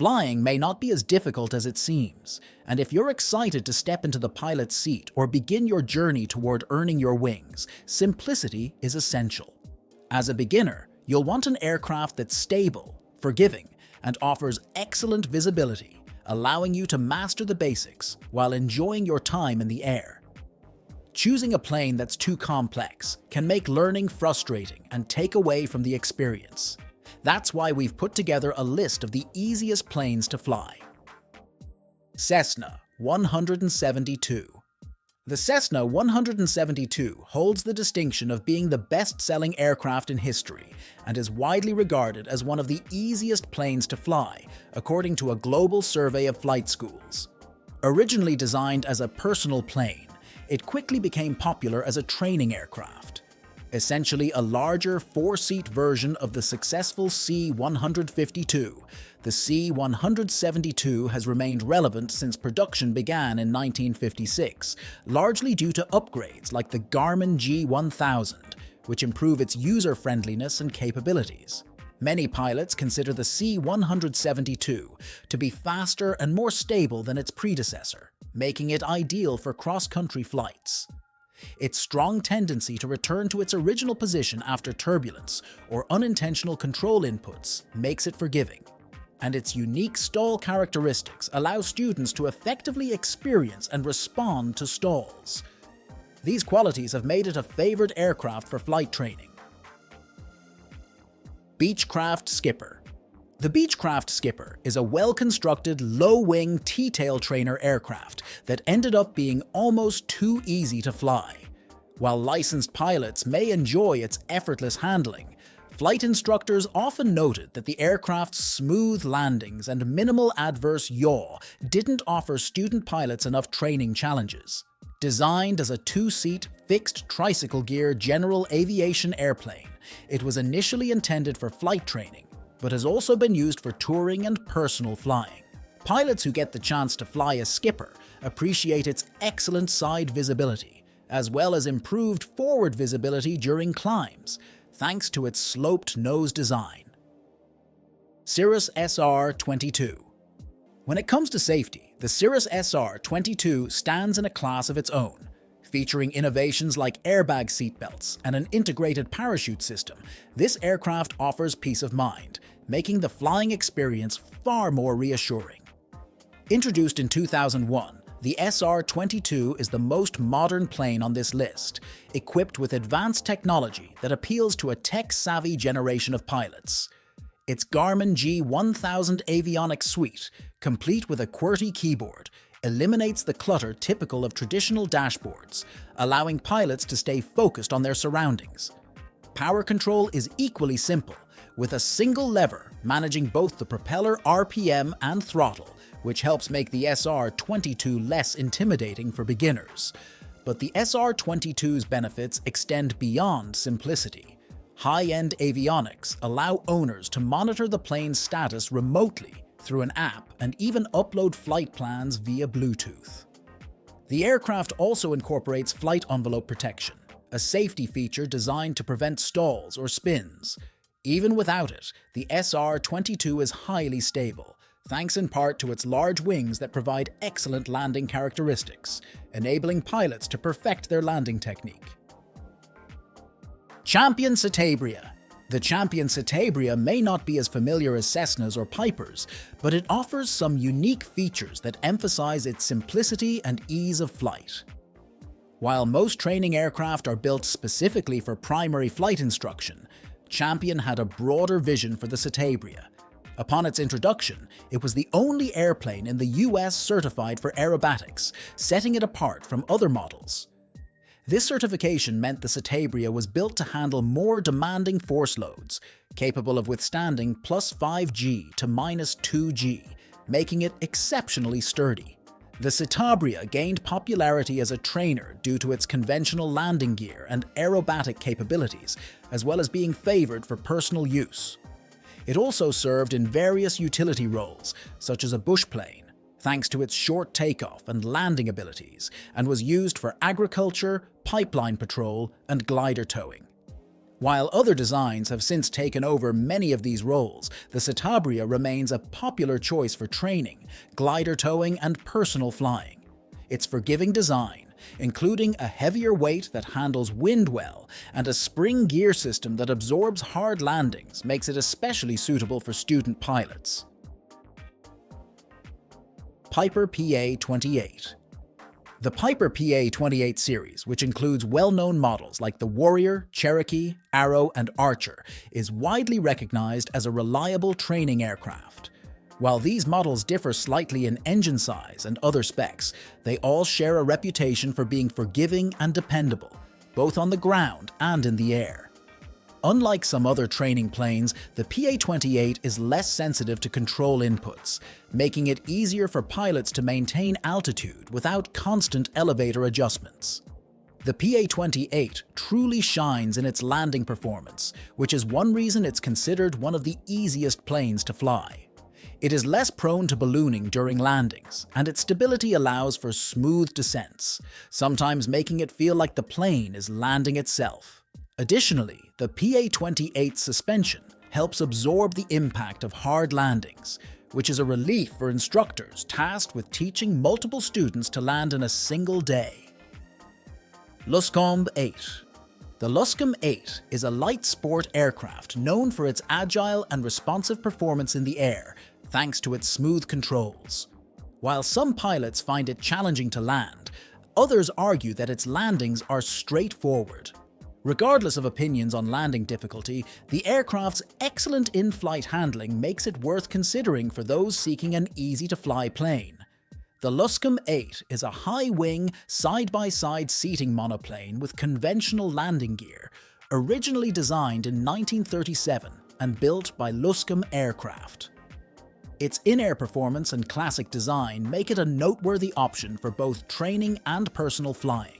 Flying may not be as difficult as it seems, and if you're excited to step into the pilot's seat or begin your journey toward earning your wings, simplicity is essential. As a beginner, you'll want an aircraft that's stable, forgiving, and offers excellent visibility, allowing you to master the basics while enjoying your time in the air. Choosing a plane that's too complex can make learning frustrating and take away from the experience. That's why we've put together a list of the easiest planes to fly. Cessna 172. The Cessna 172 holds the distinction of being the best-selling aircraft in history and is widely regarded as one of the easiest planes to fly, according to a global survey of flight schools. Originally designed as a personal plane, it quickly became popular as a training aircraft. Essentially a larger four-seat version of the successful C-152, the C-172 has remained relevant since production began in 1956, largely due to upgrades like the Garmin G1000, which improve its user-friendliness and capabilities. Many pilots consider the C-172 to be faster and more stable than its predecessor, making it ideal for cross-country flights. Its strong tendency to return to its original position after turbulence or unintentional control inputs makes it forgiving, and its unique stall characteristics allow students to effectively experience and respond to stalls. These qualities have made it a favored aircraft for flight training. Beechcraft Skipper. The Beechcraft Skipper is a well-constructed, low-wing T-tail trainer aircraft that ended up being almost too easy to fly. While licensed pilots may enjoy its effortless handling, flight instructors often noted that the aircraft's smooth landings and minimal adverse yaw didn't offer student pilots enough training challenges. Designed as a two-seat, fixed tricycle gear general aviation airplane, it was initially intended for flight training, but has also been used for touring and personal flying. Pilots who get the chance to fly a Skipper appreciate its excellent side visibility, as well as improved forward visibility during climbs, thanks to its sloped nose design. Cirrus SR-22. When it comes to safety, the Cirrus SR-22 stands in a class of its own. Featuring innovations like airbag seatbelts and an integrated parachute system, this aircraft offers peace of mind, making the flying experience far more reassuring. Introduced in 2001, the SR-22 is the most modern plane on this list, equipped with advanced technology that appeals to a tech-savvy generation of pilots. Its Garmin G1000 avionics suite, complete with a QWERTY keyboard, eliminates the clutter typical of traditional dashboards, allowing pilots to stay focused on their surroundings. Power control is equally simple, with a single lever managing both the propeller RPM and throttle, which helps make the SR-22 less intimidating for beginners. But the SR-22's benefits extend beyond simplicity. High-end avionics allow owners to monitor the plane's status remotely through an app and even upload flight plans via Bluetooth. The aircraft also incorporates flight envelope protection, a safety feature designed to prevent stalls or spins. Even without it, the SR-22 is highly stable, thanks in part to its large wings that provide excellent landing characteristics, enabling pilots to perfect their landing technique. Champion Citabria. The Champion Citabria may not be as familiar as Cessnas or Pipers, but it offers some unique features that emphasize its simplicity and ease of flight. While most training aircraft are built specifically for primary flight instruction, Champion had a broader vision for the Citabria. Upon its introduction, it was the only airplane in the US certified for aerobatics, setting it apart from other models. This certification meant the Citabria was built to handle more demanding force loads, capable of withstanding plus 5G to minus 2G, making it exceptionally sturdy. The Citabria gained popularity as a trainer due to its conventional landing gear and aerobatic capabilities, as well as being favored for personal use. It also served in various utility roles, such as a bush plane, thanks to its short takeoff and landing abilities, and was used for agriculture, pipeline patrol, and glider towing. While other designs have since taken over many of these roles, the Citabria remains a popular choice for training, glider towing, and personal flying. Its forgiving design, including a heavier weight that handles wind well and a spring gear system that absorbs hard landings, makes it especially suitable for student pilots. Piper PA-28. The Piper PA-28 series, which includes well-known models like the Warrior, Cherokee, Arrow, and Archer, is widely recognized as a reliable training aircraft. While these models differ slightly in engine size and other specs, they all share a reputation for being forgiving and dependable, both on the ground and in the air. Unlike some other training planes, the PA-28 is less sensitive to control inputs, making it easier for pilots to maintain altitude without constant elevator adjustments. The PA-28 truly shines in its landing performance, which is one reason it's considered one of the easiest planes to fly. It is less prone to ballooning during landings, and its stability allows for smooth descents, sometimes making it feel like the plane is landing itself. Additionally, the PA-28 suspension helps absorb the impact of hard landings, which is a relief for instructors tasked with teaching multiple students to land in a single day. Luscombe 8. The Luscombe 8 is a light sport aircraft known for its agile and responsive performance in the air, thanks to its smooth controls. While some pilots find it challenging to land, others argue that its landings are straightforward. Regardless of opinions on landing difficulty, the aircraft's excellent in-flight handling makes it worth considering for those seeking an easy-to-fly plane. The Luscombe 8 is a high-wing, side-by-side seating monoplane with conventional landing gear, originally designed in 1937 and built by Luscombe Aircraft. Its in-air performance and classic design make it a noteworthy option for both training and personal flying.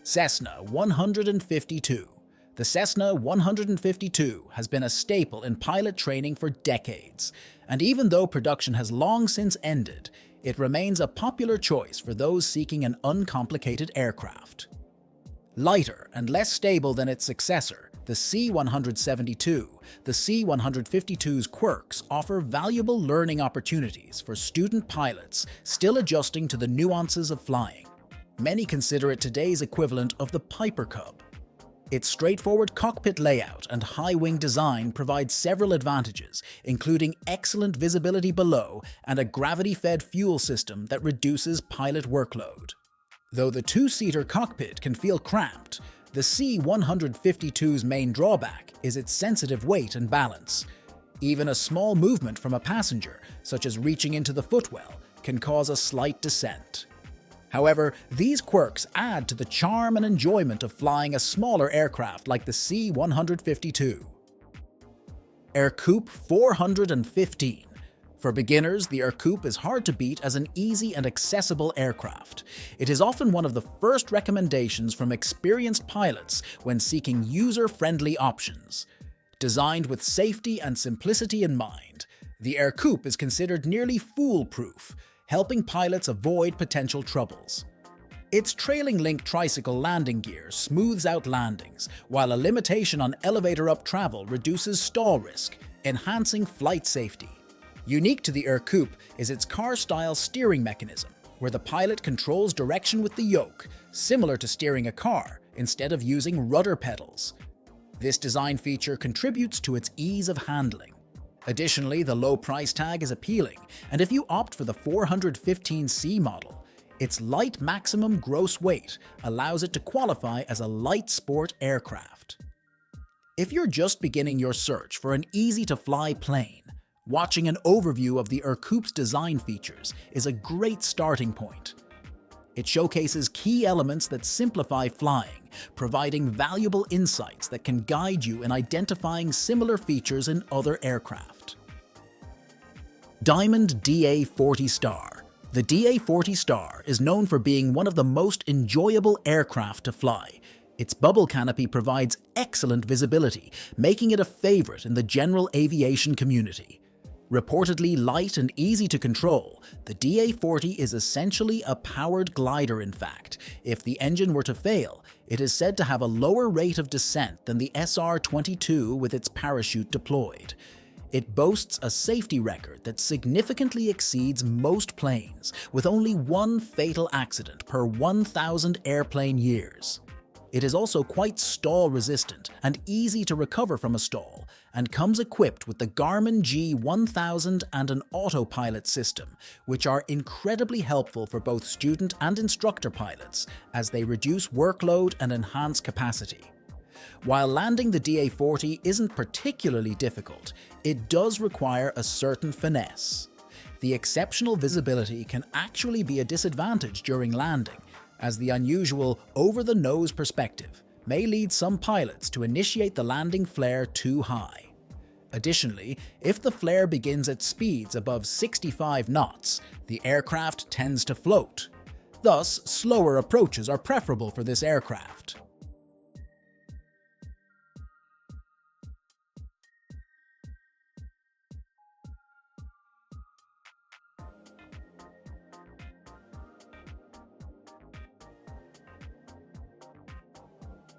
Cessna 152. The Cessna 152 has been a staple in pilot training for decades, and even though production has long since ended, it remains a popular choice for those seeking an uncomplicated aircraft. Lighter and less stable than its successor, the C-172, the C-152's quirks offer valuable learning opportunities for student pilots still adjusting to the nuances of flying. Many consider it today's equivalent of the Piper Cub. Its straightforward cockpit layout and high-wing design provide several advantages, including excellent visibility below and a gravity-fed fuel system that reduces pilot workload. Though the two-seater cockpit can feel cramped, the C-152's main drawback is its sensitive weight and balance. Even a small movement from a passenger, such as reaching into the footwell, can cause a slight descent. However, these quirks add to the charm and enjoyment of flying a smaller aircraft like the C-152. Ercoupe 415. For beginners, the Ercoupe is hard to beat as an easy and accessible aircraft. It is often one of the first recommendations from experienced pilots when seeking user-friendly options. Designed with safety and simplicity in mind, the Ercoupe is considered nearly foolproof, helping pilots avoid potential troubles. Its trailing link tricycle landing gear smooths out landings, while a limitation on elevator-up travel reduces stall risk, enhancing flight safety. Unique to the Ercoupe is its car-style steering mechanism, where the pilot controls direction with the yoke, similar to steering a car, instead of using rudder pedals. This design feature contributes to its ease of handling. Additionally, the low price tag is appealing, and if you opt for the 415C model, its light maximum gross weight allows it to qualify as a light sport aircraft. If you're just beginning your search for an easy-to-fly plane, watching an overview of the Ercoupe's design features is a great starting point. It showcases key elements that simplify flying, providing valuable insights that can guide you in identifying similar features in other aircraft. Diamond DA-40 Star. The DA-40 Star is known for being one of the most enjoyable aircraft to fly. Its bubble canopy provides excellent visibility, making it a favorite in the general aviation community. Reportedly light and easy to control, the DA-40 is essentially a powered glider in fact. If the engine were to fail, it is said to have a lower rate of descent than the SR-22 with its parachute deployed. It boasts a safety record that significantly exceeds most planes, with only one fatal accident per 1,000 airplane years. It is also quite stall-resistant and easy to recover from a stall, and comes equipped with the Garmin G1000 and an autopilot system, which are incredibly helpful for both student and instructor pilots as they reduce workload and enhance capacity. While landing the DA-40 isn't particularly difficult, it does require a certain finesse. The exceptional visibility can actually be a disadvantage during landing, as the unusual over-the-nose perspective may lead some pilots to initiate the landing flare too high. Additionally, if the flare begins at speeds above 65 knots, the aircraft tends to float. Thus, slower approaches are preferable for this aircraft.